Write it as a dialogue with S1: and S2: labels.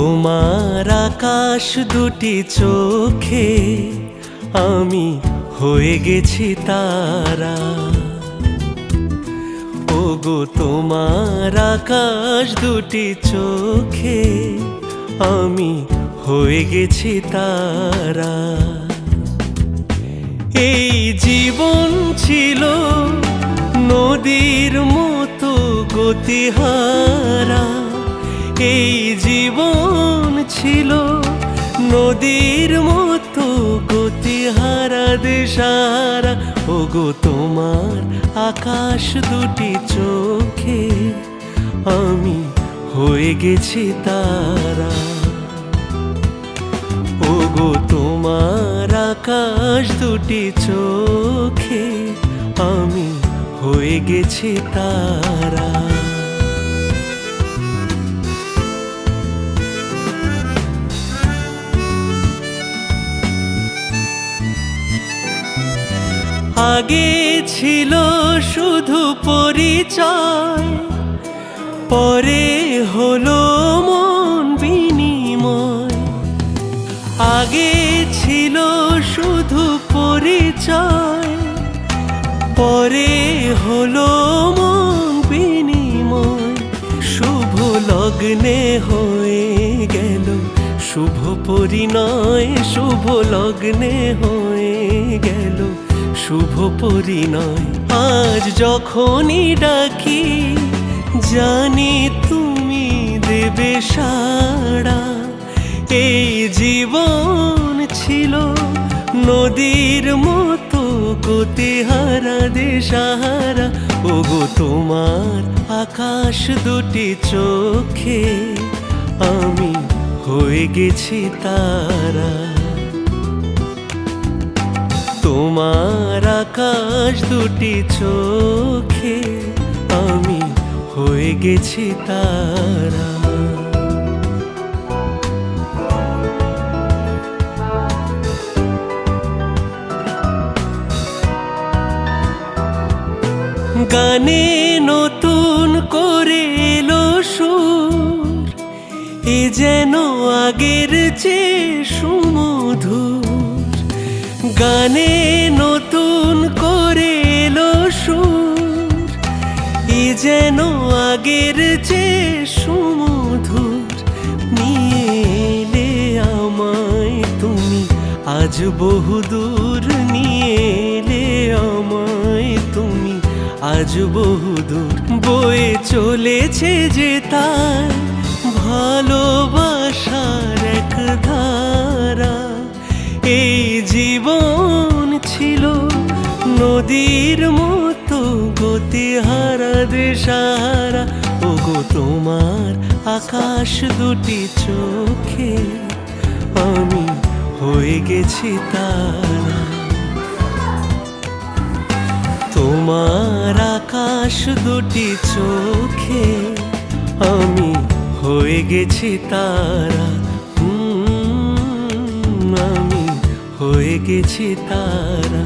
S1: তোমার আকাশ দুটি চোখে আমি হয়ে গেছি তারা। ওগো তোমার আকাশ দুটি চোখে আমি হয়ে গেছি তারা। এই জীবন ছিল নদীর মতো গতিহারা, এই জীবন ছিল নদীর মতো গতিহারা দিশাহারা। ওগো তোমার আকাশ দুটি চোখে আমি হয়ে গেছি তারা। ওগো তোমার আকাশ দুটি চোখে আমি হয়ে গেছি তারা। আগে ছিল শুধু পরিচয়, পরে হলো মন বিনিময়। আগে ছিল শুধু পরিচয়, পরে হলো মন বিনিময়। শুভ লগ্নে হয়ে গেল শুভ পরিণয়, শুভ লগ্নে হয়ে গেল শুভ পরিণয়। আজ যখনই ডাকি জানি তুমি দেবে সাড়া। এই জীবন ছিল নদীর মতো গতিহারা দিশাহারা। ওগো তোমার আকাশ দুটি চোখে আমি হয়ে গেছি তারা। তোমার আকাশ দুটি চোখে আমি হয়ে গেছি তারা। গানে নতুন করে এলো সুর, এ যেন আগের চেয়ে সুমধুর। গানে নতুন করে এলো সুর, এ যেন আগের চেয়ে সুমধুর। নিয়ে এলে আমায় তুমি আজ বহুদূর, নিয়ে এলে আমায় তুমি আজ বহুদূর। বয়ে চলেছে যে তার ভালোবাসার এক ধারা। এই জীবন ছিল নদীর মতো গতিহারা দিশাহারা। ওগো তোমার আকাশ দুটি চোখে আমি হয়ে গেছি তারা। তোমার আকাশ দুটি চোখে আমি হয়ে গেছি তারা। আমি হয়ে গেছি তারা।